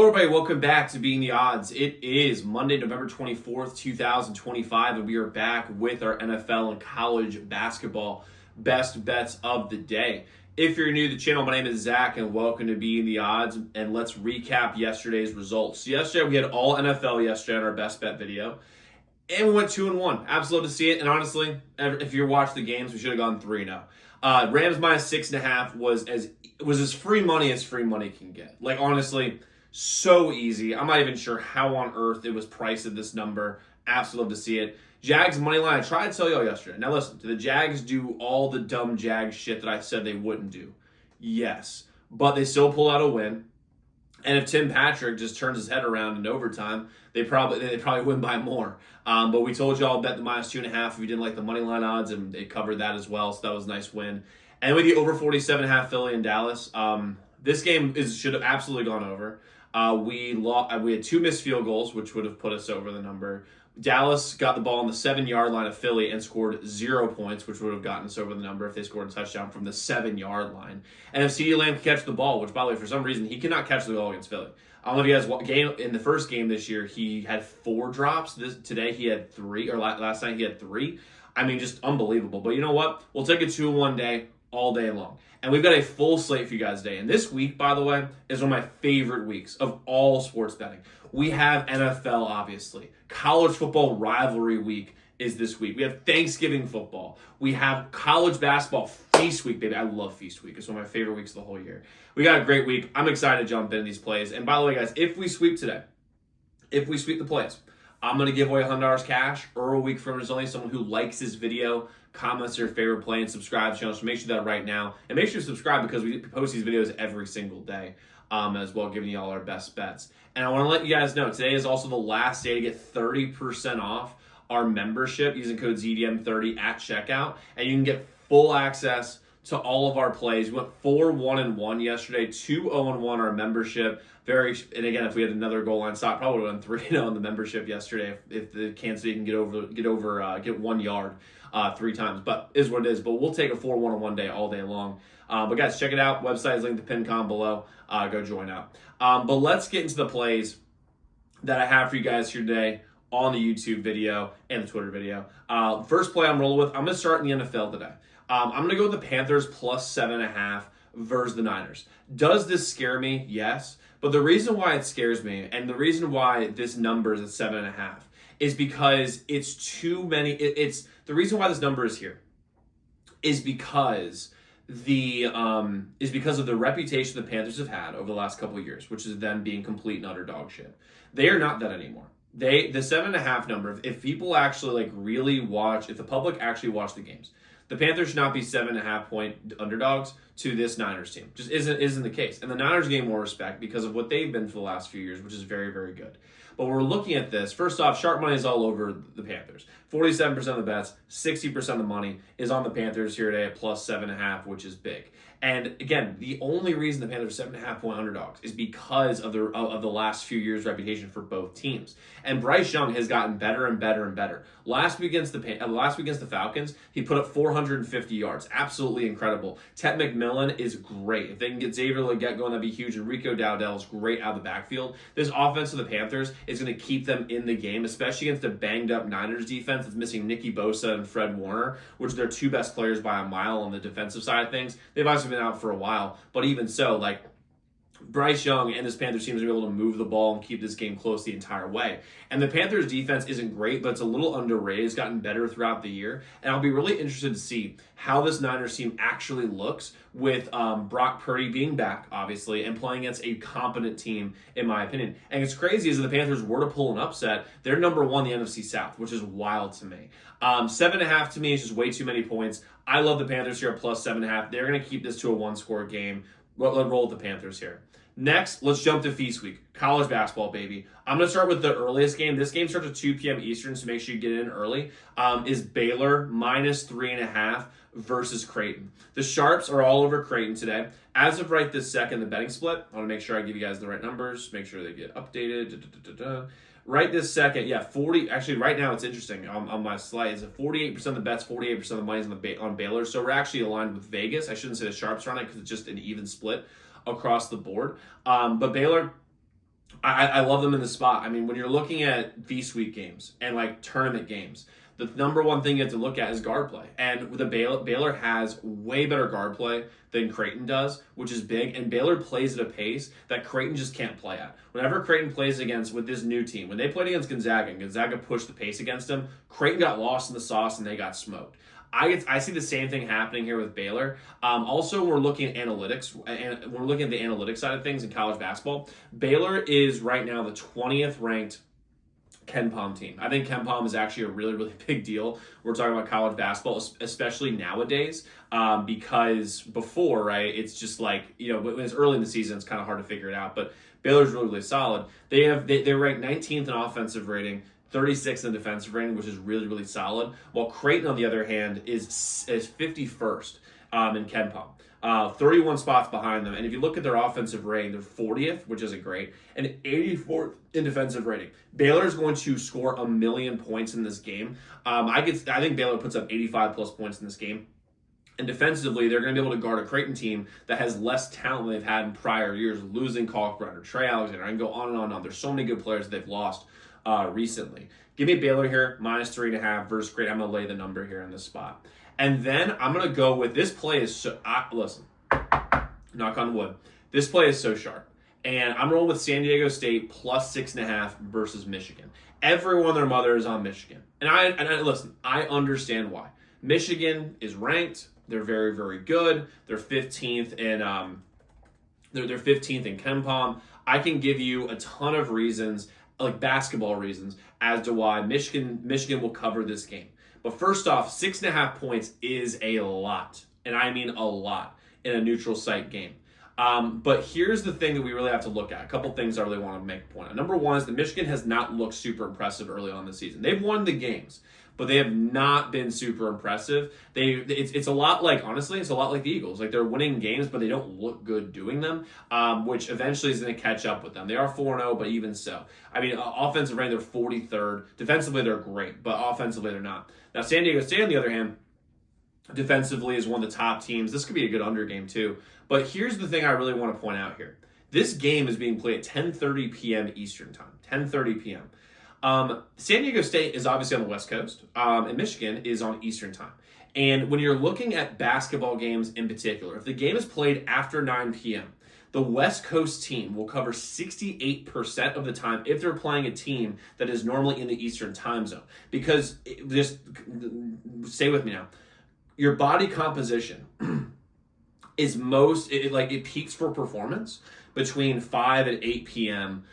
Hello everybody, welcome back to Being the Odds. It is Monday, November 24th, 2025, and we are back with our NFL and college basketball best bets of the day. If you're new to the channel, my name is Zach, and welcome to Being the Odds, and let's recap yesterday's results. Yesterday, we had all NFL yesterday on our best bet video, and we went 2-1. Absolutely to see it, and honestly, if you watched the games, we should have gone 3-0. Rams minus 6.5 was as free money can get. Like, honestly, so easy. I'm not even sure how on earth it was priced at this number. Absolutely love to see it. Jags money line. I tried to tell y'all yesterday. Now listen, do the Jags do all the dumb Jags shit that I said they wouldn't do? Yes. But they still pull out a win. And if Tim Patrick just turns his head around in overtime, they probably win by more. But we told y'all bet the minus 2.5 if you didn't like the money line odds, and they covered that as well. So that was a nice win. And with the over 47.5 Philly and Dallas, this game should have absolutely gone over. We had 2 missed field goals, which would have put us over the number. Dallas got the ball on the 7-yard line of Philly and scored 0 points, which would have gotten us over the number if they scored a touchdown from the 7-yard line. And if CeeDee Lamb could catch the ball, which, by the way, for some reason, he cannot catch the ball against Philly. I don't know if you guys in the first game this year, he had 4 drops. Today he had 3, or last night he had 3. I mean, just unbelievable. But you know what? We'll take a 2-1 day all day long. And we've got a full slate for you guys today. And this week, by the way, is one of my favorite weeks of all sports betting. We have NFL, obviously. College football rivalry week is this week. We have Thanksgiving football. We have college basketball feast week, baby. I love feast week. It's one of my favorite weeks of the whole year. We got a great week. I'm excited to jump into these plays. And by the way, guys, if we sweep today, if we sweep the plays, I'm going to give away $100 cash. Earl week from there's only someone who likes this video, comments their favorite play, and subscribe to the channel. So make sure that right now. And make sure to subscribe because we post these videos every single day as well, giving you all our best bets. And I want to let you guys know, today is also the last day to get 30% off our membership using code ZDM30 at checkout. And you can get full access to all of our plays. We went 4-1-1 yesterday, 2-0-1 our membership. And again, if we had another goal line stop, probably would have won 3-0 in the membership yesterday if the Kansas City can get 1 yard 3 times. But is what it is. But we'll take a 4-1-1 day all day long. But guys, check it out. Website is linked to the pinned comment below. Go join out. But let's get into the plays that I have for you guys here today on the YouTube video and the Twitter video. First play I'm rolling with, I'm going to start in the NFL today. I'm going to go with the Panthers plus 7.5 versus the Niners. Does this scare me? Yes. But the reason why it scares me and the reason why this number is at 7.5 is because it's too many. The reason why this number is here is because of the reputation the Panthers have had over the last couple of years, which is them being complete and utter dog shit. They are not that anymore. The 7.5 number, if people actually really watch, if the public actually watch the games, the Panthers should not be 7.5 point underdogs to this Niners team. Just isn't the case. And the Niners gain more respect because of what they've been for the last few years, which is very, very good. But we're looking at this. First off, sharp money is all over the Panthers. 47% of the bets, 60% of the money is on the Panthers here today at plus 7.5, which is big. And again, the only reason the Panthers are 7.5 point underdogs is because of the last few years' reputation for both teams. And Bryce Young has gotten better and better and better. Last week against the Falcons, he put up 450 yards. Absolutely incredible. Ted McMillan is great. If they can get Xavier Legette going, that'd be huge. And Rico Dowdell is great out of the backfield. This offense of the Panthers is going to keep them in the game, especially against a banged-up Niners defense that's missing Nicky Bosa and Fred Warner, which are their 2 best players by a mile on the defensive side of things. They've obviously been out for a while, but even so, Bryce Young and this Panthers team is able to move the ball and keep this game close the entire way. And the Panthers defense isn't great, but it's a little underrated. It's gotten better throughout the year. And I'll be really interested to see how this Niners team actually looks with Brock Purdy being back, obviously, and playing against a competent team, in my opinion. And it's crazy is that the Panthers were to pull an upset, they're number 1 in the NFC South, which is wild to me. 7.5 to me is just way too many points. I love the Panthers here at plus 7.5. They're going to keep this to a 1-score game. Let's roll with the Panthers here. Next, let's jump to Feast Week. College basketball, baby. I'm going to start with the earliest game. This game starts at 2 p.m. Eastern, so make sure you get in early. Is Baylor minus 3.5 versus Creighton. The Sharps are all over Creighton today. As of right this second, the betting split, I want to make sure I give you guys the right numbers, make sure they get updated. Right this second, 40. Actually, right now it's interesting on my slide. It's 48% of the bets, 48% of the money is on Baylor. So we're actually aligned with Vegas. I shouldn't say the Sharps are on it because it's just an even split across the board. But Baylor I love them in the spot. I mean, when you're looking at Feast Week games and like tournament games, the number one thing you have to look at is guard play. And the Baylor has way better guard play than Creighton does, which is big. And Baylor plays at a pace that Creighton just can't play at. Whenever Creighton plays against with this new team, when they played against Gonzaga and Gonzaga pushed the pace against them, Creighton got lost in the sauce and they got smoked. I see the same thing happening here with Baylor. Also, we're looking at analytics, and we're looking at the analytics side of things in college basketball. Baylor is right now the 20th ranked KenPom team. I think KenPom is actually a really, really big deal. We're talking about college basketball, especially nowadays, because before, right, it's just like, when it's early in the season, it's kind of hard to figure it out. But Baylor's really, really solid. They're ranked 19th in offensive rating, 36th in defensive rating, which is really, really solid. While Creighton, on the other hand, is 51st in KenPom. 31 spots behind them. And if you look at their offensive rating, they're 40th, which isn't great, and 84th in defensive rating. Baylor is going to score 1 million points in this game. I think Baylor puts up 85-plus points in this game. And defensively, they're going to be able to guard a Creighton team that has less talent than they've had in prior years, losing Kalkbrenner, Trey Alexander. I can go on and on and on. There's so many good players that they've lost recently. Give me Baylor here, -3.5 versus Creighton. I'm going to lay the number here in this spot. And then I'm going to go with this play is so, listen, knock on wood. This play is so sharp. And I'm rolling with San Diego State +6.5 versus Michigan. Everyone and their mother is on Michigan. And I listen, I understand why. Michigan is ranked. They're very, very good. They're 15th in they're 15th in KenPom. I can give you a ton of reasons, like basketball reasons, as to why Michigan will cover this game. But first off, 6.5 points is a lot, and I mean a lot, in a neutral site game. But here's the thing that we really have to look at. A couple things I really want to make a point on. Number one is that Michigan has not looked super impressive early on this season. They've won the games, but they have not been super impressive. It's a lot like, honestly, it's a lot like the Eagles. Like, they're winning games, but they don't look good doing them, which eventually is going to catch up with them. They are 4-0, but even so. I mean, offensive rating, they're 43rd. Defensively, they're great, but offensively, they're not. Now, San Diego State, on the other hand, defensively is one of the top teams. This could be a good under game, too. But here's the thing I really want to point out here. This game is being played at 10:30 p.m. Eastern time. 10:30 p.m. San Diego State is obviously on the West Coast, and Michigan is on Eastern time. And when you're looking at basketball games in particular, if the game is played after 9 p.m., the West Coast team will cover 68% of the time if they're playing a team that is normally in the Eastern time zone. Because, just stay with me now, your body composition is it peaks for performance between 5 and 8 p.m.,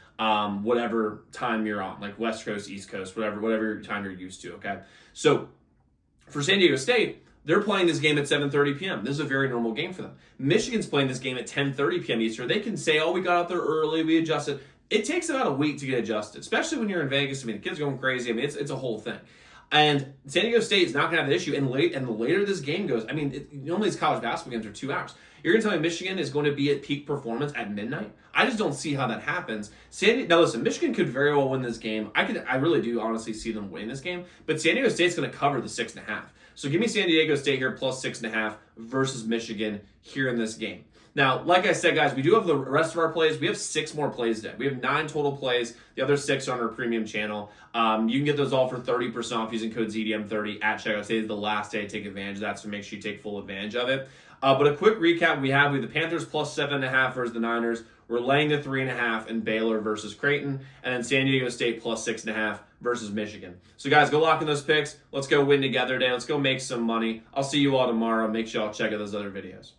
whatever time you're on, like West Coast, East Coast, whatever time you're used to, okay? So for San Diego State, they're playing this game at 7:30 p.m. This is a very normal game for them. Michigan's playing this game at 10:30 p.m. Eastern. They can say, we got out there early, we adjusted. It takes about a week to get adjusted, especially when you're in Vegas. I mean, the kids are going crazy. I mean, it's a whole thing. And San Diego State is not going to have an issue. And the later this game goes, I mean, normally these college basketball games are 2 hours. You're going to tell me Michigan is going to be at peak performance at midnight? I just don't see how that happens. Now, listen, Michigan could very well win this game. I really do honestly see them winning this game. But San Diego State's going to cover the 6.5. So give me San Diego State here +6.5 versus Michigan here in this game. Now, like I said, guys, we do have the rest of our plays. We have 6 more plays today. We have 9 total plays. The other 6 are on our premium channel. You can get those all for 30% off using code ZDM30 at checkout. Today is the last day to take advantage of that, so make sure you take full advantage of it. But a quick recap, we have the Panthers +7.5 versus the Niners. We're laying the 3.5 in Baylor versus Creighton. And then San Diego State +6.5 versus Michigan. So, guys, go lock in those picks. Let's go win together today. Let's go make some money. I'll see you all tomorrow. Make sure y'all check out those other videos.